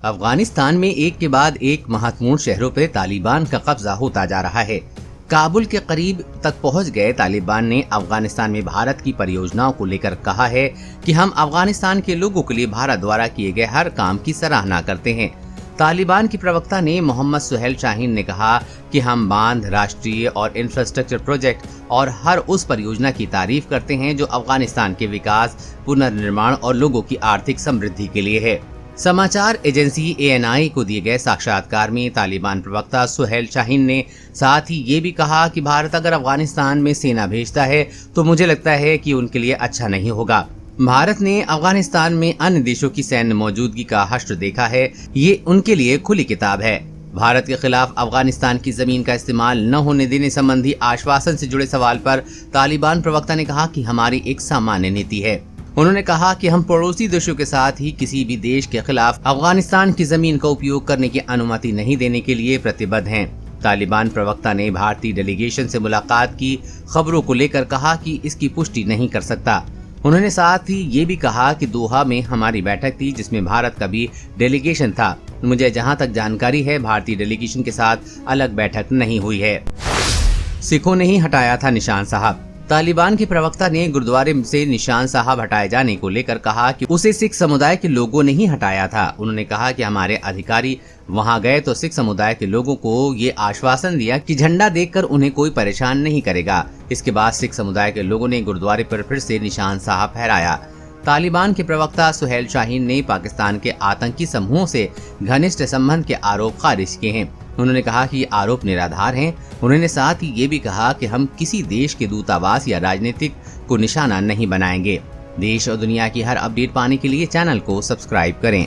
अफगानिस्तान में एक के बाद एक महत्वपूर्ण शहरों पर तालिबान का कब्जा होता जा रहा है। काबुल के करीब तक पहुंच गए तालिबान ने अफगानिस्तान में भारत की परियोजनाओं को लेकर कहा है कि हम अफगानिस्तान के लोगों के लिए भारत द्वारा किए गए हर काम की सराहना करते हैं। तालिबान की प्रवक्ता ने मोहम्मद सुहेल शाहीन ने कहा कि हम बांध, राष्ट्रीय और इंफ्रास्ट्रक्चर प्रोजेक्ट और हर उस परियोजना की तारीफ करते हैं जो अफगानिस्तान के विकास, पुनर्निर्माण और लोगों की आर्थिक समृद्धि के लिए है। समाचार एजेंसी ANI को दिए गए साक्षात्कार में तालिबान प्रवक्ता सुहेल शाहीन ने साथ ही ये भी कहा कि भारत अगर अफगानिस्तान में सेना भेजता है तो मुझे लगता है कि उनके लिए अच्छा नहीं होगा। भारत ने अफगानिस्तान में अन्य देशों की सैन्य मौजूदगी का हश्र देखा है, ये उनके लिए खुली किताब है। भारत के खिलाफ अफगानिस्तान की जमीन का इस्तेमाल न होने देने संबंधी आश्वासन से जुड़े सवाल पर तालिबान प्रवक्ता ने कहा कि हमारी एक सामान्य नीति है। उन्होंने कहा कि हम पड़ोसी देशों के साथ ही किसी भी देश के खिलाफ अफगानिस्तान की जमीन का उपयोग करने की अनुमति नहीं देने के लिए प्रतिबद्ध हैं। तालिबान प्रवक्ता ने भारतीय डेलीगेशन से मुलाकात की खबरों को लेकर कहा कि इसकी पुष्टि नहीं कर सकता। उन्होंने साथ ही ये भी कहा कि दोहा में हमारी बैठक थी जिसमें भारत का भी डेलीगेशन था। मुझे जहां तक जानकारी है भारतीय डेलीगेशन के साथ अलग बैठक नहीं हुई है। सिखों ने ही हटाया था निशान साहब। तालिबान के प्रवक्ता ने गुरुद्वारे से निशान साहब हटाए जाने को लेकर कहा कि उसे सिख समुदाय के लोगों ने ही हटाया था। उन्होंने कहा कि हमारे अधिकारी वहां गए तो सिख समुदाय के लोगों को ये आश्वासन दिया कि झंडा देखकर उन्हें कोई परेशान नहीं करेगा। इसके बाद सिख समुदाय के लोगों ने गुरुद्वारे पर फिर से निशान साहब फहराया। तालिबान के प्रवक्ता सुहेल शाहीन ने पाकिस्तान के आतंकी समूहों से घनिष्ठ संबंध के आरोप खारिज किए हैं। उन्होंने कहा कि ये आरोप निराधार हैं। उन्होंने साथ ही ये भी कहा कि हम किसी देश के दूतावास या राजनीतिक को निशाना नहीं बनाएंगे। देश और दुनिया की हर अपडेट पाने के लिए चैनल को सब्सक्राइब करें।